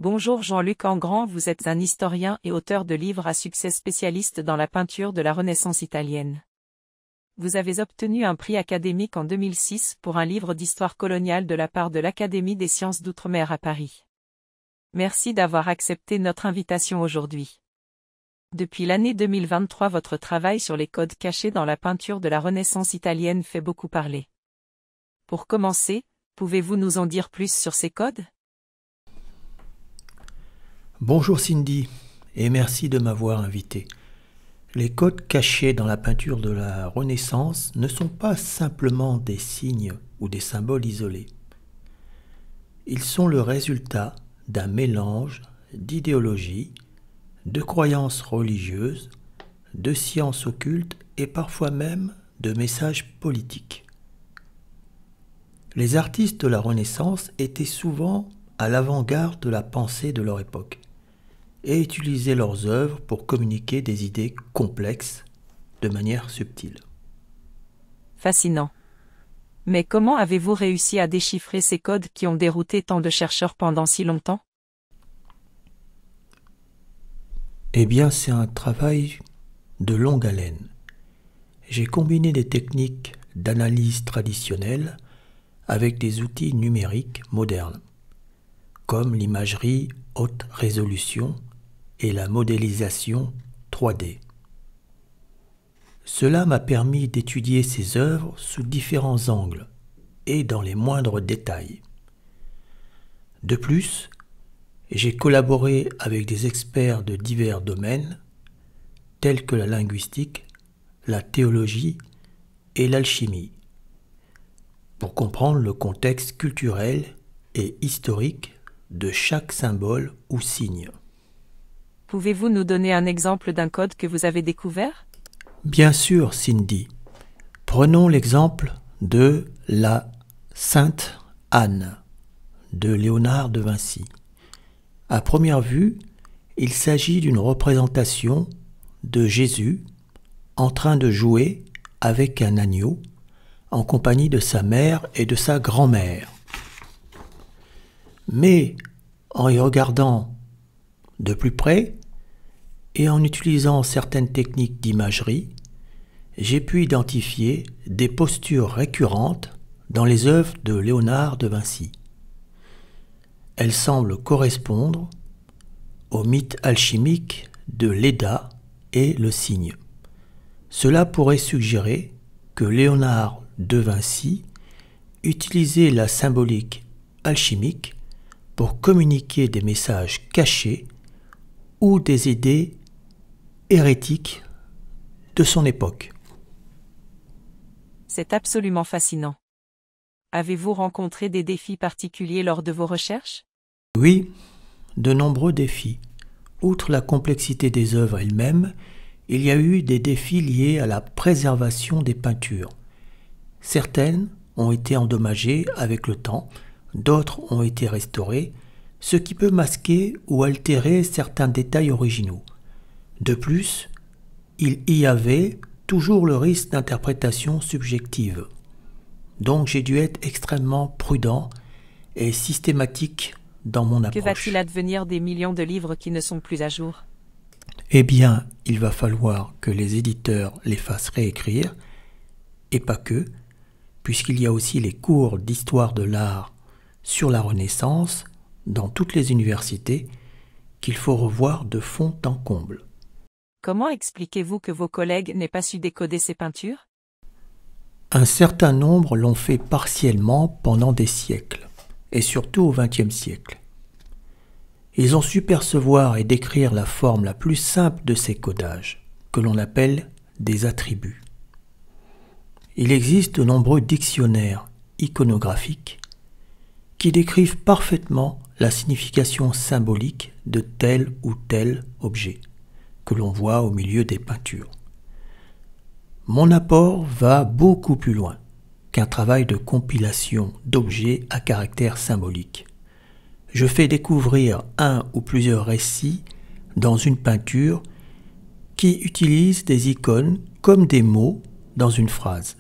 Bonjour Jean-Luc Engrand, vous êtes un historien et auteur de livres à succès spécialiste dans la peinture de la Renaissance italienne. Vous avez obtenu un prix académique en 2006 pour un livre d'histoire coloniale de la part de l'Académie des sciences d'outre-mer à Paris. Merci d'avoir accepté notre invitation aujourd'hui. Depuis l'année 2023, votre travail sur les codes cachés dans la peinture de la Renaissance italienne fait beaucoup parler. Pour commencer, pouvez-vous nous en dire plus sur ces codes ? Bonjour Cindy, et merci de m'avoir invité. Les codes cachés dans la peinture de la Renaissance ne sont pas simplement des signes ou des symboles isolés. Ils sont le résultat d'un mélange d'idéologies, de croyances religieuses, de sciences occultes et parfois même de messages politiques. Les artistes de la Renaissance étaient souvent à l'avant-garde de la pensée de leur époque et utilisaient leurs œuvres pour communiquer des idées complexes de manière subtile. Fascinant. Mais comment avez-vous réussi à déchiffrer ces codes qui ont dérouté tant de chercheurs pendant si longtemps ? Eh bien, c'est un travail de longue haleine. J'ai combiné des techniques d'analyse traditionnelles avec des outils numériques modernes, comme l'imagerie haute résolution et la modélisation 3D. Cela m'a permis d'étudier ces œuvres sous différents angles et dans les moindres détails. De plus, j'ai collaboré avec des experts de divers domaines, tels que la linguistique, la théologie et l'alchimie, pour comprendre le contexte culturel et historique de chaque symbole ou signe. Pouvez-vous nous donner un exemple d'un code que vous avez découvert ? Bien sûr, Cindy. Prenons l'exemple de la Sainte Anne de Léonard de Vinci. À première vue, il s'agit d'une représentation de Jésus en train de jouer avec un agneau en compagnie de sa mère et de sa grand-mère. Mais en y regardant de plus près et en utilisant certaines techniques d'imagerie, j'ai pu identifier des postures récurrentes dans les œuvres de Léonard de Vinci. Elles semblent correspondre au mythe alchimique de Léda et le cygne. Cela pourrait suggérer que Léonard de Vinci utilisait la symbolique alchimique pour communiquer des messages cachés ou des idées hérétiques de son époque. C'est absolument fascinant. Avez-vous rencontré des défis particuliers lors de vos recherches ? Oui, de nombreux défis. Outre la complexité des œuvres elles-mêmes, il y a eu des défis liés à la préservation des peintures. Certaines ont été endommagées avec le temps, d'autres ont été restaurées, ce qui peut masquer ou altérer certains détails originaux. De plus, il y avait toujours le risque d'interprétation subjective. Donc j'ai dû être extrêmement prudent et systématique dans mon approche. Que va-t-il advenir des millions de livres qui ne sont plus à jour ? Eh bien, il va falloir que les éditeurs les fassent réécrire, et pas que, puisqu'il y a aussi les cours d'histoire de l'art sur la Renaissance dans toutes les universités qu'il faut revoir de fond en comble. Comment expliquez-vous que vos collègues n'aient pas su décoder ces peintures ? Un certain nombre l'ont fait partiellement pendant des siècles, et surtout au XXe siècle. Ils ont su percevoir et décrire la forme la plus simple de ces codages, que l'on appelle des attributs. Il existe de nombreux dictionnaires iconographiques qui décrivent parfaitement la signification symbolique de tel ou tel objet que l'on voit au milieu des peintures. Mon apport va beaucoup plus loin qu'un travail de compilation d'objets à caractère symbolique. Je fais découvrir un ou plusieurs récits dans une peinture qui utilisent des icônes comme des mots dans une phrase.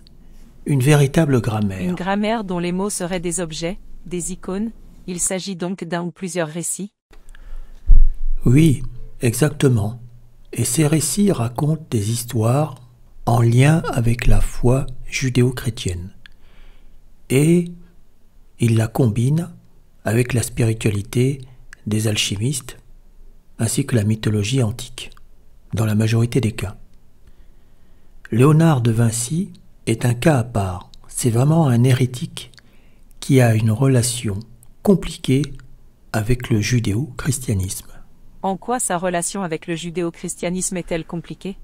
Une véritable grammaire. Une grammaire dont les mots seraient des objets, des icônes. Il s'agit donc d'un ou plusieurs récits ? Oui, exactement. Et ces récits racontent des histoires en lien avec la foi judéo-chrétienne. Et ils la combinent avec la spiritualité des alchimistes ainsi que la mythologie antique, dans la majorité des cas. Léonard de Vinci est un cas à part. C'est vraiment un hérétique qui a une relation compliquée avec le judéo-christianisme. En quoi sa relation avec le judéo-christianisme est-elle compliquée?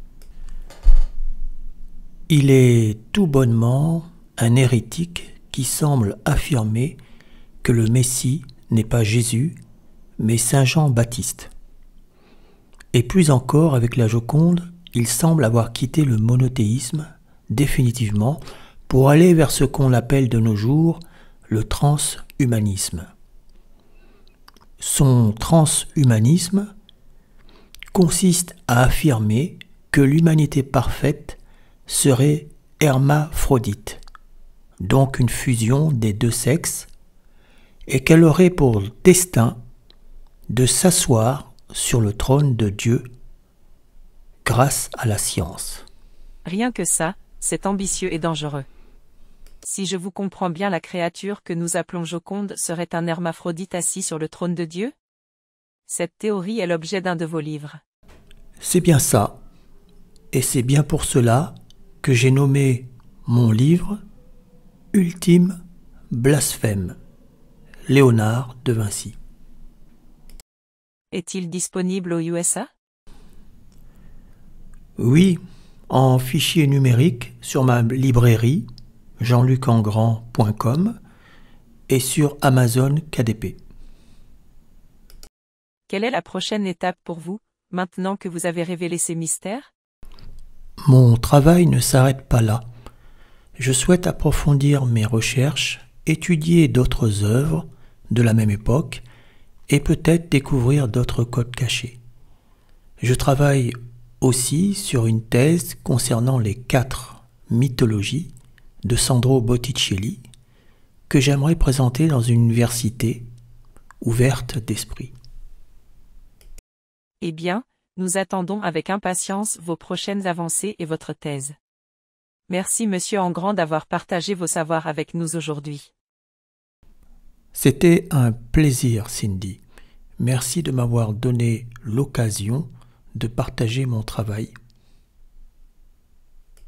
Il est tout bonnement un hérétique qui semble affirmer que le Messie n'est pas Jésus, mais Saint Jean-Baptiste. Et plus encore, avec la Joconde, il semble avoir quitté le monothéisme définitivement pour aller vers ce qu'on appelle de nos jours le transhumanisme. Son transhumanisme consiste à affirmer que l'humanité parfaite serait hermaphrodite, donc une fusion des deux sexes, et qu'elle aurait pour destin de s'asseoir sur le trône de Dieu grâce à la science. Rien que ça, c'est ambitieux et dangereux. Si je vous comprends bien, la créature que nous appelons Joconde serait un hermaphrodite assis sur le trône de Dieu? Cette théorie est l'objet d'un de vos livres. C'est bien ça, et c'est bien pour cela que j'ai nommé mon livre « Ultime blasphème », Léonard de Vinci. Est-il disponible aux USA? Oui, en fichier numérique sur ma librairie jeanlucengrand.com et sur Amazon KDP. Quelle est la prochaine étape pour vous, maintenant que vous avez révélé ces mystères? Mon travail ne s'arrête pas là. Je souhaite approfondir mes recherches, étudier d'autres œuvres de la même époque et peut-être découvrir d'autres codes cachés. Je travaille aussi sur une thèse concernant les 4 mythologies de Sandro Botticelli que j'aimerais présenter dans une université ouverte d'esprit. Eh bien, nous attendons avec impatience vos prochaines avancées et votre thèse. Merci Monsieur Engrand d'avoir partagé vos savoirs avec nous aujourd'hui. C'était un plaisir, Cindy. Merci de m'avoir donné l'occasion de partager mon travail